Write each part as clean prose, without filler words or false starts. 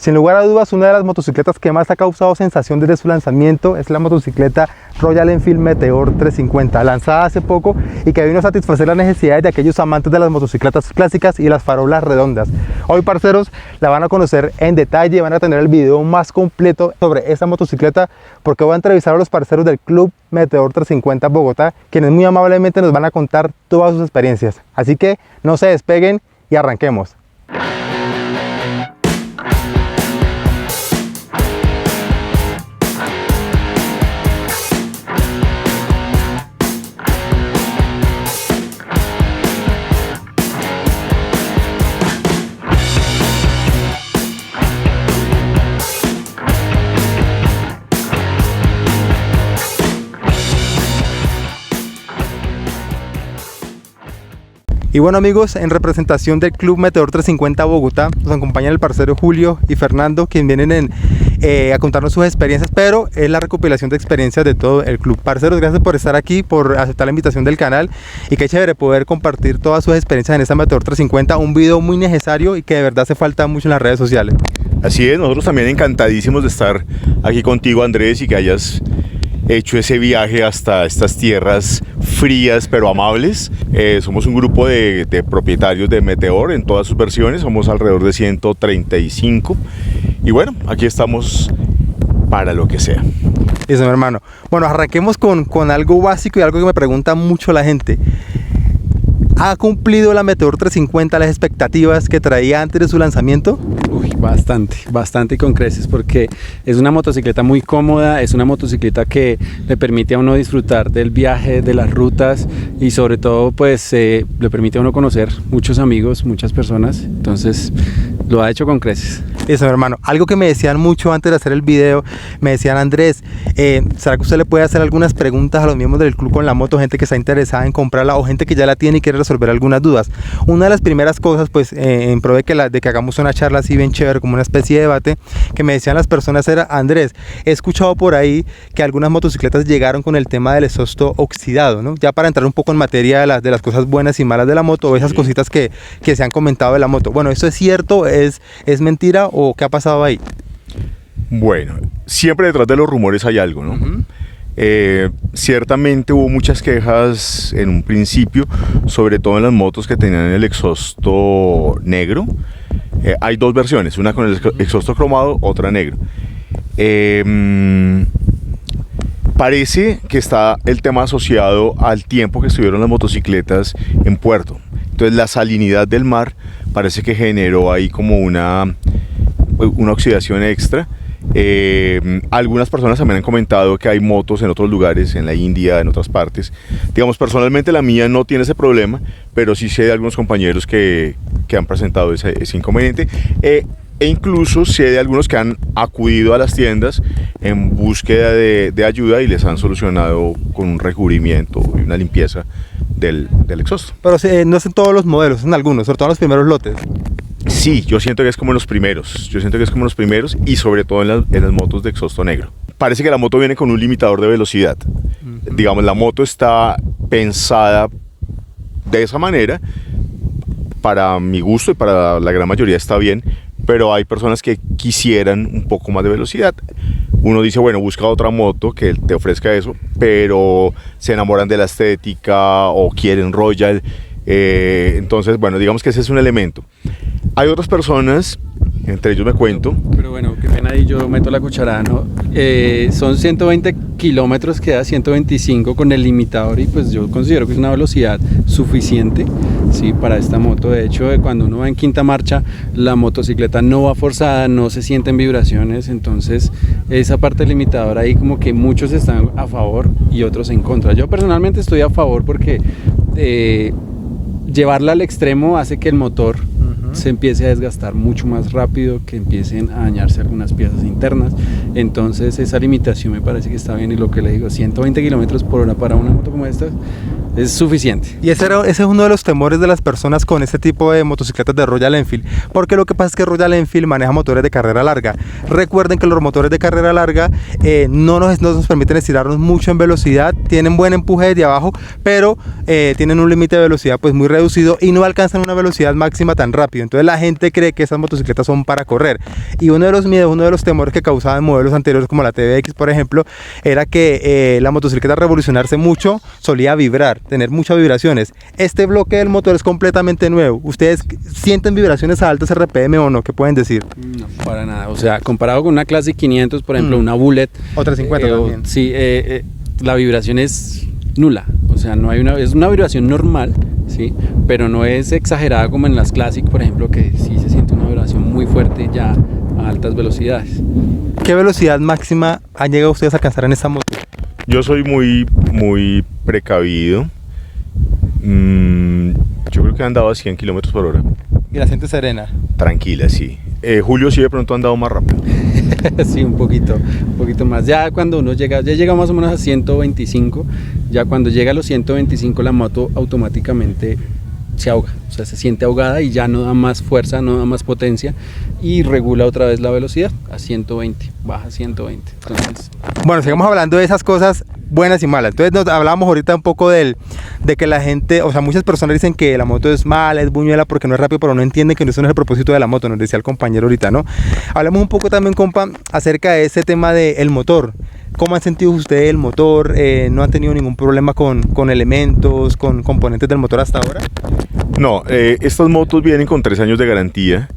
Sin lugar a dudas, una de las motocicletas que más ha causado sensación desde su lanzamiento es la motocicleta Royal Enfield Meteor 350, lanzada hace poco y que vino a satisfacer las necesidades de aquellos amantes de las motocicletas clásicas y las farolas redondas. Hoy, parceros, la van a conocer en detalle, van a tener el video más completo sobre esta motocicleta, porque voy a entrevistar a los parceros del Club Meteor 350 Bogotá, quienes muy amablemente nos van a contar todas sus experiencias. Así que no se despeguen y arranquemos. Y bueno, amigos, en representación del Club Meteor 350 Bogotá nos acompañan el parcero Julio y Fernando, quienes vienen a contarnos sus experiencias, pero es la recopilación de experiencias de todo el club. Parceros, gracias por estar aquí, por aceptar la invitación del canal, y qué chévere poder compartir todas sus experiencias en esta Meteor 350, un video muy necesario y que de verdad hace falta mucho en las redes sociales. Así es, nosotros también encantadísimos de estar aquí contigo, Andrés, y que hayas hecho ese viaje hasta estas tierras frías pero amables. Somos un grupo de propietarios de Meteor en todas sus versiones, somos alrededor de 135 y bueno, aquí estamos para lo que sea. Eso, mi hermano. Bueno, arranquemos con algo básico y algo que me pregunta mucho la gente. ¿Ha cumplido la Meteor 350 las expectativas que traía antes de su lanzamiento? Uy, bastante con creces, porque es una motocicleta muy cómoda, es una motocicleta que le permite a uno disfrutar del viaje, de las rutas, y sobre todo pues le permite a uno conocer muchos amigos, muchas personas, entonces lo ha hecho con creces. Eso, mi hermano. Algo que me decían mucho antes de hacer el video, me decían: Andrés, ¿será que usted le puede hacer algunas preguntas a los miembros del club con la moto, gente que está interesada en comprarla o gente que ya la tiene y quiere resolver algunas dudas? Una de las primeras cosas, pues en pro de que hagamos una charla así bien chévere, como una especie de debate, que me decían las personas era: Andrés, he escuchado por ahí que algunas motocicletas llegaron con el tema del exhausto oxidado, ¿no? Ya para entrar un poco en materia de las cosas buenas y malas de la moto, o esas cositas que se han comentado de la moto. Bueno, ¿esto es cierto? ¿Es mentira? ¿O qué ha pasado ahí? Bueno, siempre detrás de los rumores hay algo, ¿no? Ciertamente hubo muchas quejas en un principio, sobre todo en las motos que tenían el exhausto negro. Hay dos versiones, una con el exhausto cromado, otra negro. Parece que está el tema asociado al tiempo que estuvieron las motocicletas en puerto. Entonces la salinidad del mar parece que generó ahí como una oxidación extra. Algunas personas también han comentado que hay motos en otros lugares, en la India, en otras partes. Digamos, personalmente la mía no tiene ese problema, pero sí sé de algunos compañeros que han presentado ese inconveniente. E incluso sé de algunos que han acudido a las tiendas en búsqueda de ayuda y les han solucionado con un recubrimiento y una limpieza del exhausto. Pero no es en todos los modelos, en algunos, sobre todo en los primeros lotes. Sí, yo siento que es como en los primeros, y sobre todo en las motos de exhausto negro. Parece que la moto viene con un limitador de velocidad. Digamos, la moto está pensada de esa manera, para mi gusto y para la gran mayoría está bien, pero hay personas que quisieran un poco más de velocidad. Uno dice, bueno, busca otra moto que te ofrezca eso, pero se enamoran de la estética o quieren Royal. Entonces, bueno, digamos que ese es un elemento. Hay otras personas, entre ellos me cuento. Pero bueno, qué pena ahí yo meto la cucharada, ¿no? Son 120 kilómetros que da 125 con el limitador, y pues yo considero que es una velocidad suficiente, sí, para esta moto. De hecho, cuando uno va en quinta marcha, la motocicleta no va forzada, no se sienten vibraciones, entonces esa parte del limitador ahí como que muchos están a favor y otros en contra. Yo personalmente estoy a favor porque llevarla al extremo hace que el motor se empiece a desgastar mucho más rápido, que empiecen a dañarse algunas piezas internas. Entonces esa limitación me parece que está bien, y lo que le digo, 120 kilómetros por hora para una moto como esta es suficiente. Y ese es uno de los temores de las personas con este tipo de motocicletas de Royal Enfield, porque lo que pasa es que Royal Enfield maneja motores de carrera larga. Recuerden que los motores de carrera larga no nos permiten estirarnos mucho en velocidad, tienen buen empuje desde abajo, pero tienen un límite de velocidad pues muy reducido y no alcanzan una velocidad máxima tan rápido. Entonces la gente cree que esas motocicletas son para correr. Y uno de los miedos, uno de los temores que causaban modelos anteriores como la TBX, por ejemplo, era que la motocicleta al revolucionarse mucho solía vibrar, tener muchas vibraciones. Este bloque del motor es completamente nuevo. ¿Ustedes sienten vibraciones a altas RPM o no? ¿Qué pueden decir? No, para nada. O sea, comparado con una Classic 500, por ejemplo, una Bullet. Otra 50 también. Sí, la vibración es nula. O sea, no hay es una vibración normal, ¿sí? Pero no es exagerada como en las Classic, por ejemplo, que sí se siente una vibración muy fuerte ya a altas velocidades. ¿Qué velocidad máxima han llegado ustedes a alcanzar en esta moto? Yo soy muy precavido. Yo creo que he andado a 100 kilómetros por hora. Y la siente serena. Tranquila, sí. Julio sí de pronto ha andado más rápido. Sí, un poquito más. Ya cuando uno llega, ya llega más o menos a 125, ya cuando llega a los 125 la moto automáticamente se ahoga, o sea, se siente ahogada y ya no da más fuerza, no da más potencia y regula otra vez la velocidad a 120, baja a 120. Entonces, bueno, sigamos hablando de esas cosas buenas y malas. Entonces nos hablábamos ahorita un poco de que la gente, o sea, muchas personas dicen que la moto es mala, es buñuela porque no es rápido, pero no entienden que eso no es el propósito de la moto, nos decía el compañero ahorita, ¿no? Hablamos un poco también, compa, acerca de ese tema del motor. ¿Cómo han sentido ustedes el motor? ¿No han tenido ningún problema con elementos, con componentes del motor hasta ahora? No, estas motos vienen con 3 años de garantía.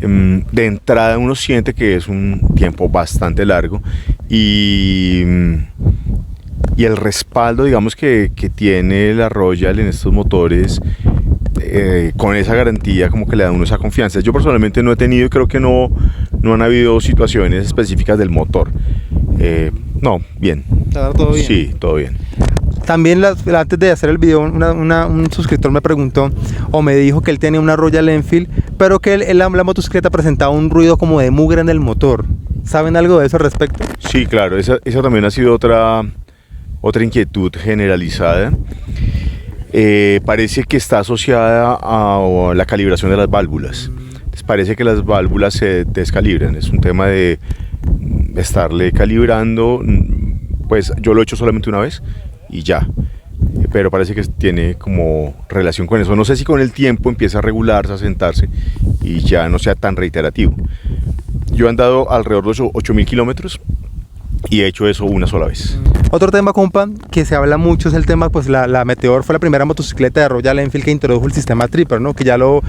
De entrada uno siente que es un tiempo bastante largo y el respaldo, digamos, que tiene la Royal en estos motores con esa garantía como que le da a uno esa confianza. Yo personalmente no he tenido y creo que no han habido situaciones específicas del motor. No, bien. ¿Todo bien? Sí, todo bien. También antes de hacer el video un suscriptor me preguntó o me dijo que él tenía una Royal Enfield, pero que la motocicleta presentaba un ruido como de mugre en el motor. ¿Saben algo de eso al respecto? Sí, claro, esa también ha sido otra inquietud generalizada. Parece que está asociada a la calibración de las válvulas. Les parece que las válvulas se descalibran. Es un tema de estarle calibrando. Pues yo lo he hecho solamente una vez y ya, pero parece que tiene como relación con eso. No sé si con el tiempo empieza a regularse, a sentarse y ya no sea tan reiterativo. Yo he andado alrededor de 8.000 kilómetros y he hecho eso una sola vez. Otro tema, compa, que se habla mucho es el tema, pues la Meteor fue la primera motocicleta de Royal Enfield que introdujo el sistema Tripper, ¿no? Que ya lo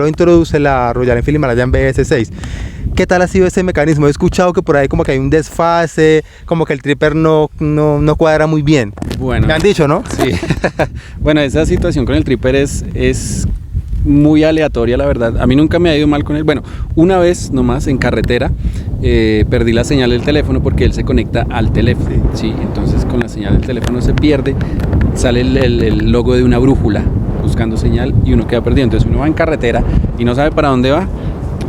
introduce la Royal Enfield Himalayan BS6. ¿Qué tal ha sido ese mecanismo? He escuchado que por ahí como que hay un desfase, como que el Tripper no cuadra muy bien. Bueno, me han dicho, ¿no? Sí. Bueno, esa situación con el Tripper es muy aleatoria, la verdad. A mí nunca me ha ido mal con él. Bueno, una vez nomás en carretera perdí la señal del teléfono porque él se conecta al teléfono. Sí, entonces con la señal del teléfono se pierde, sale el logo de una brújula buscando señal y uno queda perdido. Entonces uno va en carretera y no sabe para dónde va,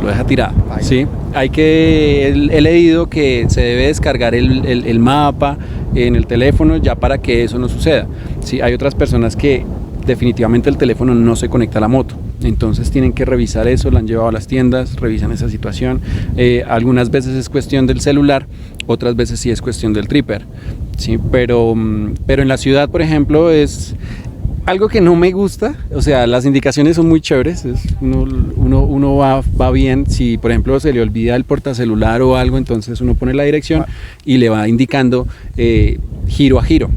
lo deja tirado. ¿Sí? He leído que se debe descargar el mapa en el teléfono ya para que eso no suceda. ¿Sí? Hay otras personas que definitivamente el teléfono no se conecta a la moto, entonces tienen que revisar eso, lo han llevado a las tiendas, revisan esa situación. Algunas veces es cuestión del celular, otras veces sí es cuestión del Tripper, ¿sí? Pero en la ciudad, por ejemplo, es algo que no me gusta. O sea, las indicaciones son muy chéveres, uno va bien. Si por ejemplo se le olvida el portacelular o algo, entonces uno pone la dirección y le va indicando giro a giro.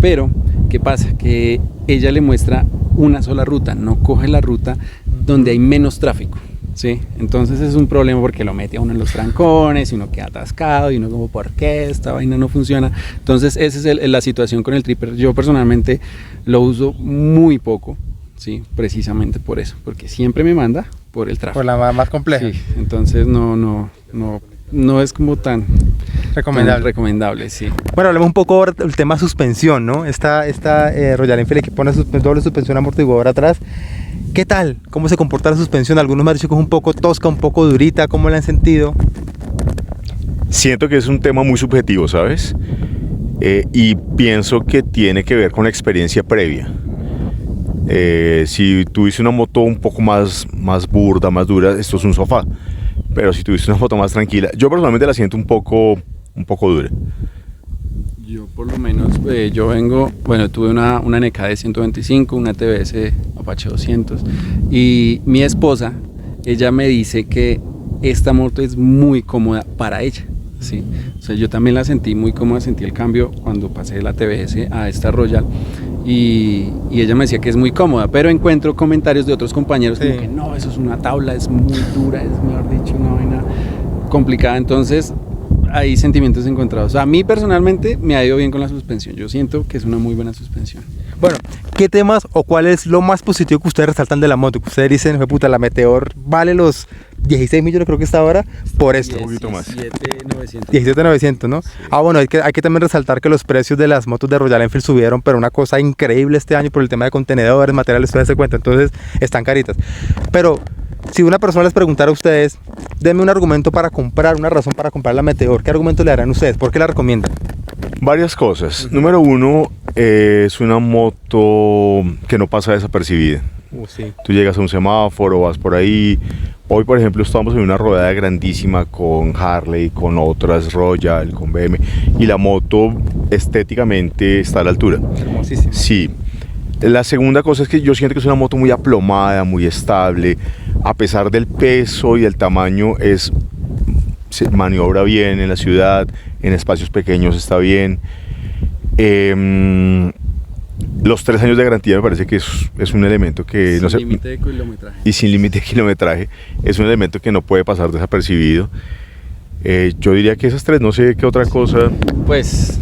Pero ¿qué pasa? Que ella le muestra una sola ruta, no coge la ruta donde hay menos tráfico, ¿sí? Entonces es un problema porque lo mete a uno en los trancones y uno queda atascado y uno como, ¿por qué esta vaina no funciona? Entonces esa es la situación con el Tripper. Yo personalmente lo uso muy poco, ¿sí? Precisamente por eso, porque siempre me manda por el tráfico. Por la más compleja. Sí, entonces no es como tan recomendable, sí. Bueno, hablemos un poco del tema suspensión, ¿no? Esta Royal Enfield que pone doble suspensión amortiguadora atrás. ¿Qué tal? ¿Cómo se comporta la suspensión? Algunos me han dicho que es un poco tosca, un poco durita. ¿Cómo la han sentido? Siento que es un tema muy subjetivo, ¿sabes? y pienso que tiene que ver con la experiencia previa. Si tuviste una moto un poco más burda, más dura, esto es un sofá. Pero si tuviste una moto más tranquila, yo personalmente la siento un poco dura. Yo por lo menos, tuve una NK de 125, una TBS Apache 200 y mi esposa, ella me dice que esta moto es muy cómoda para ella, ¿sí? O sea, yo también la sentí muy cómoda, sentí el cambio cuando pasé de la TBS a esta Royal y ella me decía que es muy cómoda, pero encuentro comentarios de otros compañeros como que no, eso es una tabla, es muy dura, es mejor dicho una vaina complicada, entonces hay sentimientos encontrados. A mí personalmente me ha ido bien con la suspensión. Yo siento que es una muy buena suspensión. Bueno, ¿qué temas o cuál es lo más positivo que ustedes resaltan de la moto? Que ustedes dicen, puta, la Meteor vale los 16 millones, creo que está ahora, por esto. Un poquito más. 17,900, ¿no? Sí. Bueno, hay que también resaltar que los precios de las motos de Royal Enfield subieron, pero una cosa increíble este año por el tema de contenedores, materiales, ustedes se cuentan, entonces están caritas. Pero si una persona les preguntara a ustedes, denme un argumento para comprar, una razón para comprar la Meteor, ¿qué argumento le darán ustedes? ¿Por qué la recomiendan? Varias cosas. Número uno, es una moto que no pasa desapercibida. Sí. Tú llegas a un semáforo, vas por ahí. Hoy, por ejemplo, estamos en una rodada grandísima con Harley, con otras Royal, con BM, y la moto estéticamente está a la altura. Hermosísima. Sí. La segunda cosa es que yo siento que es una moto muy aplomada, muy estable. A pesar del peso y el tamaño, se maniobra bien en la ciudad, en espacios pequeños está bien. Los 3 años de garantía me parece que es un elemento que no sé. Sin límite de kilometraje. Y sin límite de kilometraje, es un elemento que no puede pasar desapercibido. Yo diría que esas 3, no sé qué otra cosa. Pues,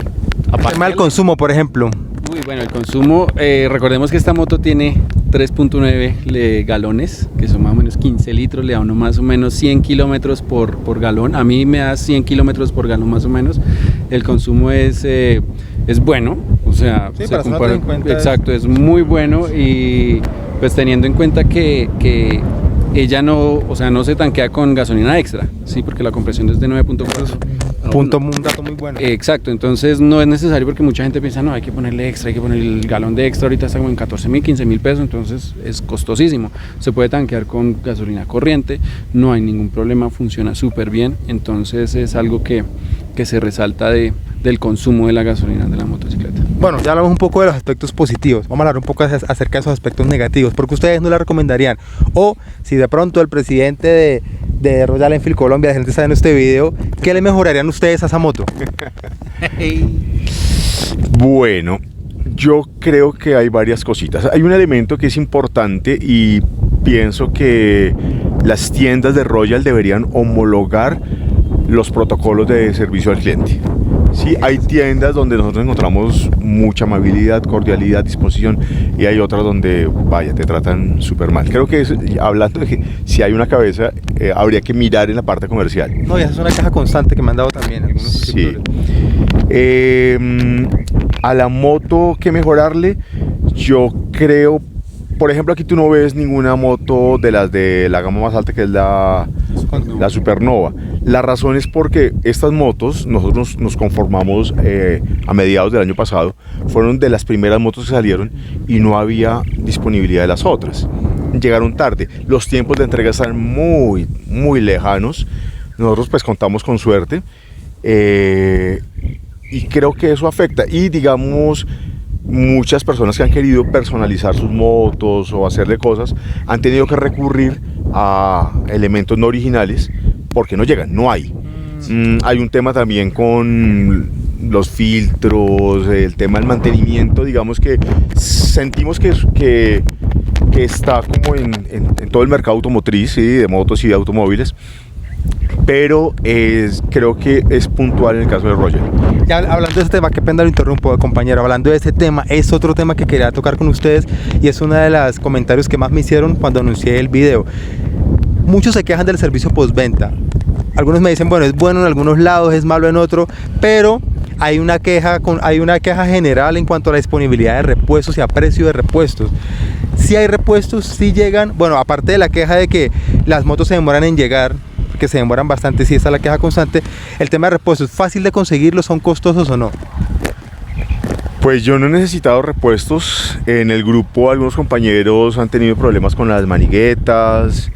el tema del consumo, por ejemplo. Uy, bueno, el consumo, recordemos que esta moto tiene 3.9 galones, que son más o menos 15 litros, le da uno más o menos 100 kilómetros por galón. A mí me da 100 kilómetros por galón más o menos. El consumo es bueno, o sea, sí, se compara, exacto, es muy bueno y pues teniendo en cuenta que ella no se tanquea con gasolina extra, sí, porque la compresión es de 9.4. Un dato muy bueno. Exacto, entonces no es necesario porque mucha gente piensa, no, hay que ponerle extra, hay que poner el galón de extra, ahorita está como en 14.000, 15.000 pesos, entonces es costosísimo. Se puede tanquear con gasolina corriente, no hay ningún problema, funciona súper bien, entonces es algo que se resalta del consumo de la gasolina de la motocicleta. Bueno, ya hablamos un poco de los aspectos positivos, vamos a hablar un poco acerca de esos aspectos negativos, porque ustedes no la recomendarían, o si de pronto el presidente de Royal Enfield Colombia, la gente está viendo este video, ¿qué le mejorarían ustedes a esa moto? Bueno, yo creo que hay varias cositas. Hay un elemento que es importante y pienso que las tiendas de Royal deberían homologar los protocolos de servicio al cliente. Sí, hay tiendas donde nosotros encontramos mucha amabilidad, cordialidad, disposición, y hay otras donde, vaya, te tratan súper mal. Creo que hablando de que si hay una cabeza, habría que mirar en la parte comercial. No, y esa es una caja constante que me han dado también algunos suscriptores. Sí. A la moto, ¿qué mejorarle? Yo creo, por ejemplo, aquí tú no ves ninguna moto de las de la gama más alta, que es la Supernova. La razón es porque estas motos, nosotros nos conformamos a mediados del año pasado, fueron de las primeras motos que salieron y no había disponibilidad de las otras. Llegaron tarde, los tiempos de entrega están muy, muy lejanos. Nosotros pues contamos con suerte y creo que eso afecta. Y digamos, muchas personas que han querido personalizar sus motos o hacerle cosas han tenido que recurrir a elementos no originales porque no llegan, no hay. Hay un tema también con los filtros, el tema del mantenimiento, digamos que sentimos que está como en todo el mercado automotriz, ¿sí? De motos y de automóviles, pero creo que es puntual en el caso de Royal. Ya hablando de ese tema, qué pena lo interrumpo, compañero, hablando de ese tema, es otro tema que quería tocar con ustedes y es uno de los comentarios que más me hicieron cuando anuncié el video. Muchos se quejan del servicio postventa. Algunos me dicen, bueno, es bueno en algunos lados, es malo en otro, pero hay una queja general en cuanto a la disponibilidad de repuestos y a precio de repuestos. Si hay repuestos, si llegan, bueno, aparte de la queja de que las motos se demoran en llegar, que se demoran bastante, si esa es la queja constante, el tema de repuestos, ¿fácil de conseguirlos, son costosos o no? Pues yo no he necesitado repuestos. En el grupo algunos compañeros han tenido problemas con las maniguetas,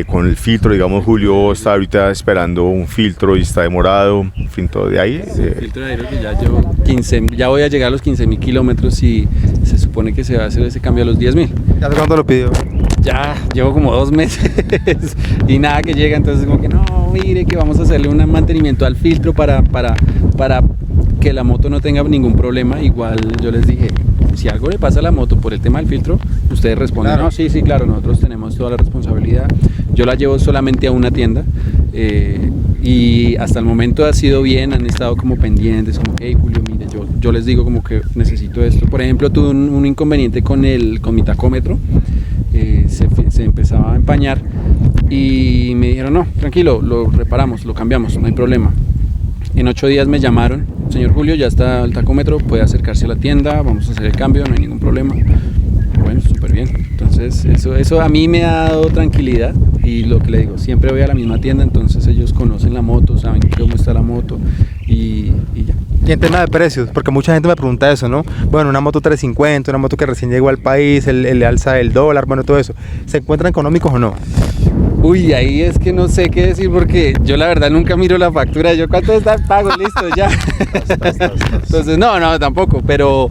con el filtro. Digamos, Julio está ahorita esperando un filtro y está demorado. Un filtro de aire. Filtro de aire que ya llevo 15, ya voy a llegar a los 15.000 kilómetros y se supone que se va a hacer ese cambio a los 10.000. ¿Ya sé cuándo lo pidió? Ya llevo como 2 meses y nada que llega, entonces como que no, mire que vamos a hacerle un mantenimiento al filtro para que la moto no tenga ningún problema. Igual yo les dije, si algo le pasa a la moto por el tema del filtro, ustedes responden, claro. no, sí, claro, nosotros tenemos toda la responsabilidad. Yo la llevo solamente a una tienda y hasta el momento ha sido bien, han estado como pendientes, como que, hey Julio, mire, yo les digo como que necesito esto. Por ejemplo, tuve un inconveniente con mi tacómetro. Se empezaba a empañar y me dijeron, no, tranquilo, lo reparamos, lo cambiamos, no hay problema. En 8 días me llamaron, señor Julio, ya está el tacómetro, puede acercarse a la tienda, vamos a hacer el cambio, no hay ningún problema. Bueno, súper bien. Entonces eso a mí me ha dado tranquilidad y lo que le digo, siempre voy a la misma tienda, entonces ellos conocen la moto, saben cómo está la moto y ya. Y en tema de precios, porque mucha gente me pregunta eso, ¿no? Bueno, una moto 350, una moto que recién llegó al país, el alza del dólar, bueno, todo eso, ¿se encuentran económicos o no? Uy, ahí es que no sé qué decir porque yo la verdad nunca miro la factura, yo cuánto está el pago, listo, ya. Entonces, no, tampoco, pero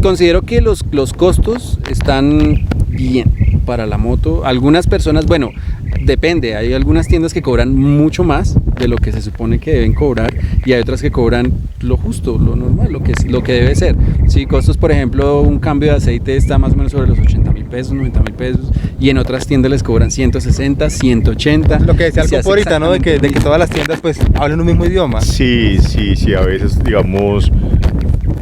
considero que los costos están bien para la moto. Algunas personas, bueno, depende, hay algunas tiendas que cobran mucho más de lo que se supone que deben cobrar y hay otras que cobran lo justo, lo normal, lo que debe ser. Sí, costos, por ejemplo, un cambio de aceite está más o menos sobre los 80.000 pesos, 90.000 pesos y en otras tiendas les cobran 160, 180. Lo que decía Se Alco hace ahorita, ¿no? De que exactamente todas las tiendas pues hablan un mismo idioma. Sí, a veces, digamos,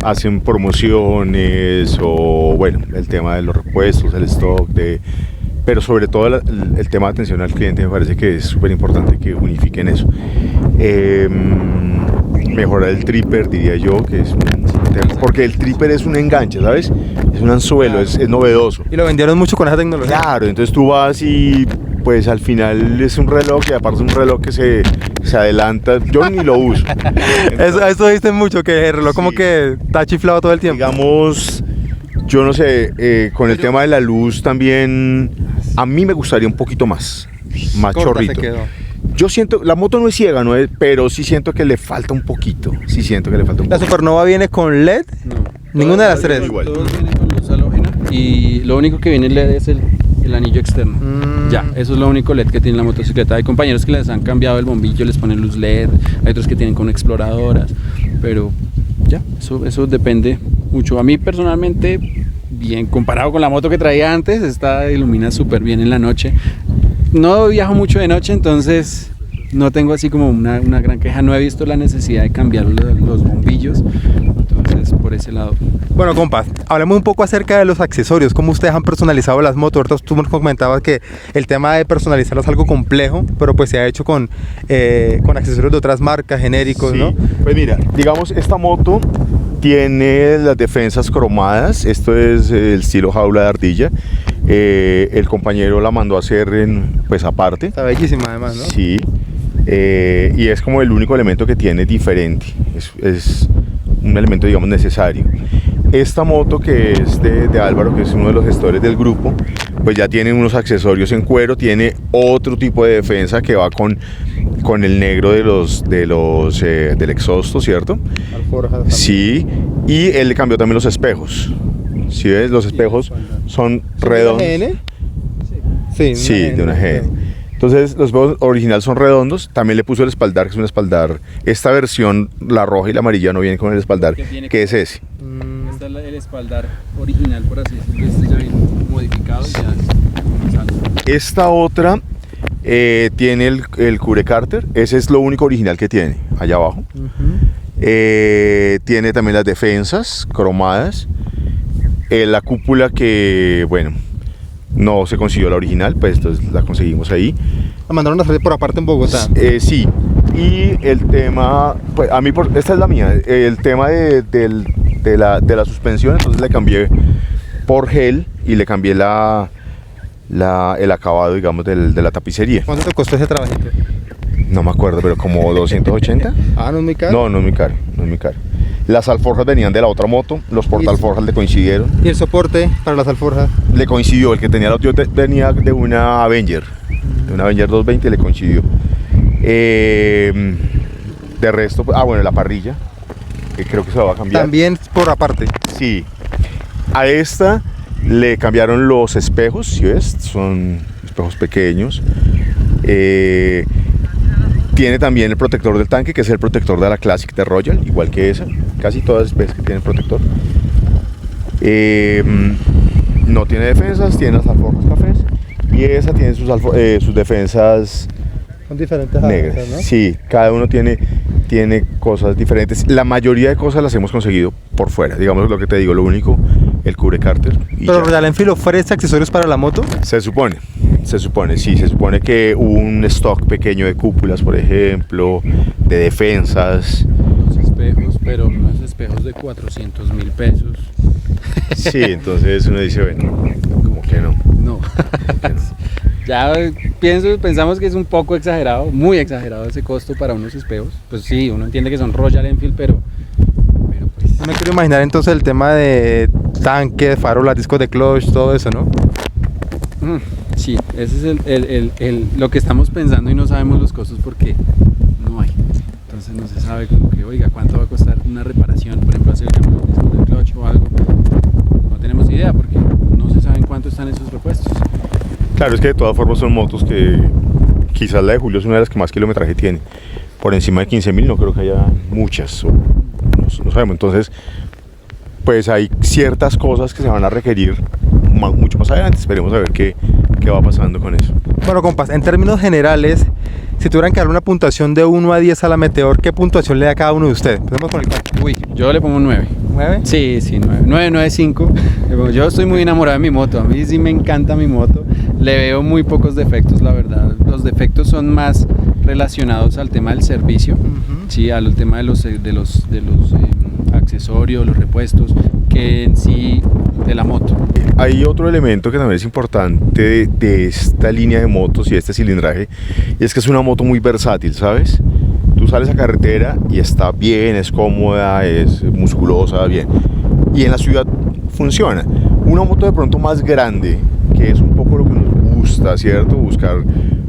hacen promociones o, bueno, el tema de los repuestos, el stock, pero sobre todo el tema de atención al cliente me parece que es súper importante que unifiquen eso. Mejorar el tripper, diría yo, que es un tema, porque el tripper es un enganche, ¿sabes? Es un anzuelo, Claro. es novedoso. Y lo vendieron mucho con esa tecnología. Claro, entonces tú vas y pues al final es un reloj y aparte es un reloj que se adelanta, yo ni lo uso. Eso dicen mucho, que el reloj como Sí. que está chiflado todo el tiempo. Digamos, yo no sé, con el tema de la luz también, a mí me gustaría un poquito más Corta chorrito. se quedó. Yo siento, la moto no es ciega, ¿no? Pero sí siento que le falta un poquito. Sí siento que le falta un La poquito. Supernova viene con LED. No. Ninguna de las Todas- tres. Igual. Todos vienen con luz halógena y lo único que viene en LED es el anillo externo. Ya, eso es lo único LED que tiene la motocicleta. Hay compañeros que les han cambiado el bombillo, les ponen luz LED, hay otros que tienen con exploradoras, pero ya, eso depende mucho. A mí personalmente, bien, comparado con la moto que traía antes, esta ilumina súper bien en la noche. No viajo mucho de noche, entonces no tengo así como una gran queja. No he visto la necesidad de cambiar los bombillos, entonces por ese lado. Bueno, compas, hablemos un poco acerca de los accesorios, cómo ustedes han personalizado las motos. Ahorita tú nos comentabas que el tema de personalizarlo es algo complejo, pero pues se ha hecho con accesorios de otras marcas, genéricos, Sí. ¿no? Pues mira, digamos, esta moto tiene las defensas cromadas. Esto es el estilo jaula de ardilla. El compañero la mandó a hacer pues aparte. Está bellísima además, ¿no? Sí. Y es como el único elemento que tiene diferente. Es un elemento, digamos, necesario. Esta moto que es de Álvaro, que es uno de los gestores del grupo, pues ya tiene unos accesorios en cuero, tiene otro tipo de defensa que va con el negro del exhausto, ¿cierto? Alforjas también. Sí, y él le cambió también los espejos. ¿Sí ves? Los espejos son redondos. ¿De una GN? Sí, Sí, de una GN. Entonces los espejos originales son redondos. También le puso el espaldar, que es un espaldar. Esta versión, la roja y la amarilla, no viene con el espaldar, que es ese. Este es el espaldar original, por así decirlo. Este ya viene modificado y ya es más alto. Esta otra tiene el cubre cárter. Ese es lo único original que tiene, allá abajo. Tiene también las defensas cromadas. La cúpula que, bueno, no se consiguió la original, pues entonces la conseguimos ahí. La mandaron a hacer por aparte en Bogotá. Sí, y el tema, pues a mí, esta es la mía, el tema de la suspensión, entonces le cambié por gel y le cambié el acabado, digamos, de la tapicería. ¿Cuánto te costó ese trabajito? No me acuerdo, pero como 280. Ah, no es muy caro. No, no es muy caro, no es muy caro. Las alforjas venían de la otra moto, los portalforjas le coincidieron. ¿Y el soporte para las alforjas? Le coincidió, el que tenía yo venía de una Avenger 220, le coincidió. De resto, bueno, la parrilla, que creo que se va a cambiar. También por aparte. Sí. A esta le cambiaron los espejos, ¿sí ves? Son espejos pequeños. Tiene también el protector del tanque, que es el protector de la Classic de Royal, igual que esa. Casi todas las especies que tienen protector. No tiene defensas, tiene las alforjas cafés. Y esa tiene sus defensas Son diferentes negras. alforjas, ¿no? Sí, cada uno tiene cosas diferentes. La mayoría de cosas las hemos conseguido por fuera. Digamos lo que te digo, lo único, el cubre cárter. Pero Royal Enfield ofrece accesorios para la moto. Se supone, sí, se supone que hubo un stock pequeño de cúpulas, por ejemplo, de defensas. Los espejos, pero unos espejos de 400.000 pesos. Sí, entonces uno dice, bueno, como que no. No. Ya pensamos que es un poco exagerado, muy exagerado ese costo para unos espejos. Pues sí, uno entiende que son Royal Enfield, pero pues... No me quiero imaginar entonces el tema de tanque, farolas, discos de clutch, todo eso, ¿no? Sí, ese es lo que estamos pensando y no sabemos los costos porque no hay. Entonces no se sabe como que, oiga, ¿cuánto va a costar una reparación? Por ejemplo, hacer el cambio de discos de clutch o algo. No tenemos idea porque no se sabe en cuánto están esos repuestos. Claro, es que de todas formas son motos que quizás la de Julio es una de las que más kilometraje tiene. Por encima de 15.000 no creo que haya muchas, o no sabemos. Entonces, pues hay ciertas cosas que se van a requerir mucho más adelante. Esperemos a ver qué va pasando con eso. Bueno, compas, en términos generales, si tuvieran que darle una puntuación de 1 a 10 a la Meteor, ¿qué puntuación le da a cada uno de ustedes? Empecemos con el cuarto. Uy, yo le pongo un 9. ¿9? Sí, 9, 5. Yo estoy muy enamorado de mi moto, a mí sí me encanta mi moto. Le veo muy pocos defectos, la verdad. Los defectos son más relacionados al tema del servicio, sí, al tema de los accesorios, los repuestos, que en sí de la moto. Hay otro elemento que también es importante de esta línea de motos y este cilindraje, y es que es una moto muy versátil, ¿sabes? Tú sales a carretera y está bien, es cómoda, es musculosa, bien. Y en la ciudad funciona. Una moto de pronto más grande, que es un poco lo que nos gusta, ¿cierto? Buscar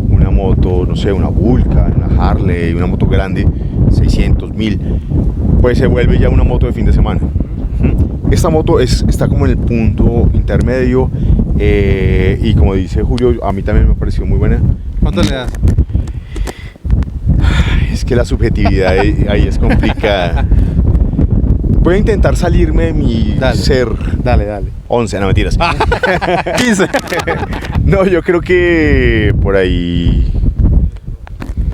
una moto, no sé, una Vulcan, una Harley, una moto grande, 600, 1000, pues se vuelve ya una moto de fin de semana. Esta moto está como en el punto intermedio, y como dice Julio, a mí también me pareció muy buena. ¿Cuánto le das? Es que la subjetividad ahí es complicada. Voy a intentar salirme de mi ser. Dale. 11, no mentiras. 15. No, yo creo que por ahí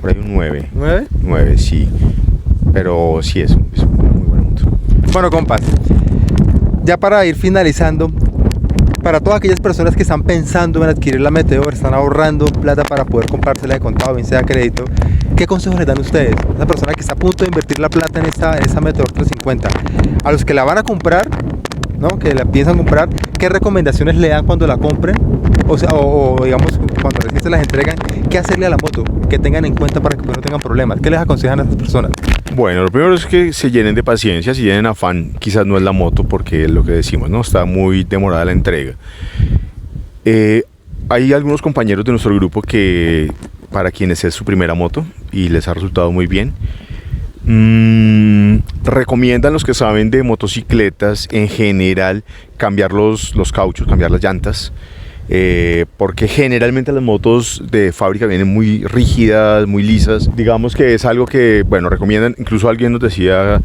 un 9. ¿9? 9, sí. Pero sí es una muy buena moto. Bueno, compas, ya para ir finalizando, para todas aquellas personas que están pensando en adquirir la Meteor, están ahorrando plata para poder comprársela de contado, bien sea crédito, ¿qué consejos les dan ustedes? Una persona que está a punto de invertir la plata en esta Meteor 350, a los que la van a comprar, ¿no? Que la piensan comprar, ¿qué recomendaciones le dan cuando la compren? O digamos, cuando recién se las entregan, ¿qué hacerle a la moto? Que tengan en cuenta para que no tengan problemas. ¿Qué les aconsejan a esas personas? Bueno, lo primero es que se llenen de paciencia, si llenen afán, quizás no es la moto, porque es lo que decimos, ¿no? Está muy demorada la entrega. Hay algunos compañeros de nuestro grupo que, para quienes es su primera moto y les ha resultado muy bien, recomiendan, los que saben de motocicletas en general, cambiar los cauchos, cambiar las llantas, porque generalmente las motos de fábrica vienen muy rígidas, muy lisas. Digamos que es algo que, bueno, recomiendan. Incluso alguien nos decía,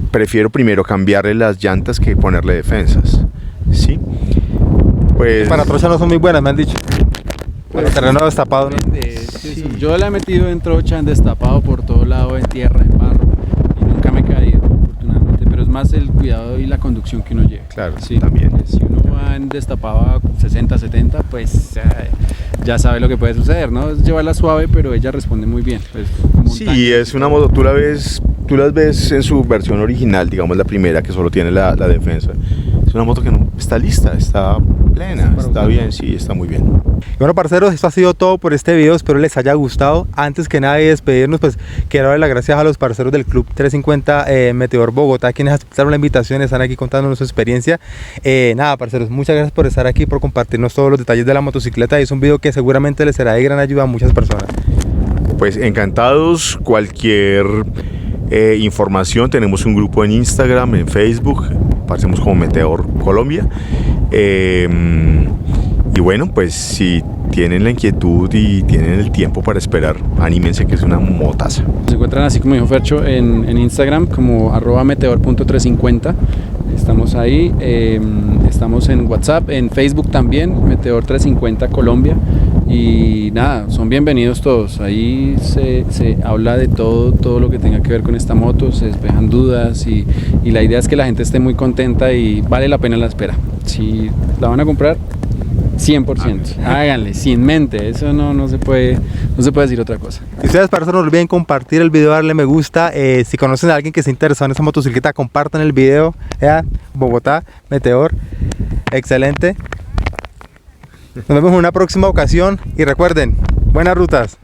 prefiero primero cambiarle las llantas que ponerle defensas, ¿sí? Pues Para trocha no son muy buenas, me han dicho. Para terreno destapado, ¿no? Sí. Yo la he metido en trocha, en destapado por todo lado, en tierra, en barro, y nunca me he caído, afortunadamente. Pero es más el cuidado y la conducción que uno lleva. Claro, sí, también. Si uno va en destapado a 60, 70, pues ya sabe lo que puede suceder, ¿no? Es llevarla suave, pero ella responde muy bien. Pues, sí, es una moto, tú las ves en su versión original, digamos la primera, que solo tiene la defensa. Es una moto que no está lista, está Plena, está bien, sí, está muy bien. Y bueno, parceros, esto ha sido todo por este video, espero les haya gustado. Antes que nada y despedirnos, pues quiero darle las gracias a los parceros del Club 350 Meteor Bogotá, quienes aceptaron la invitación, están aquí contándonos su experiencia. Nada, parceros, muchas gracias por estar aquí, por compartirnos todos los detalles de la motocicleta, y es un video que seguramente les será de gran ayuda a muchas personas. Pues encantados, cualquier información, tenemos un grupo en Instagram, en Facebook, aparecemos como Meteor Colombia. Y bueno, pues si tienen la inquietud y tienen el tiempo para esperar, anímense, que es una motaza. Se encuentran, así como dijo Fercho, en Instagram como @meteor.350. Estamos ahí, estamos en WhatsApp, en Facebook también, Meteor 350 Colombia. Y nada, son bienvenidos todos. Ahí se habla de todo lo que tenga que ver con esta moto, se despejan dudas y la idea es que la gente esté muy contenta y vale la pena la espera. Si la van a comprar, 100%, háganle, sin mente, eso no se puede decir otra cosa. Y ustedes, parceros, no olviden compartir el video, darle me gusta. Si conocen a alguien que esté interesado en esta motocicleta, compartan el video. Bogotá, Meteor, excelente. Nos vemos en una próxima ocasión y recuerden, buenas rutas.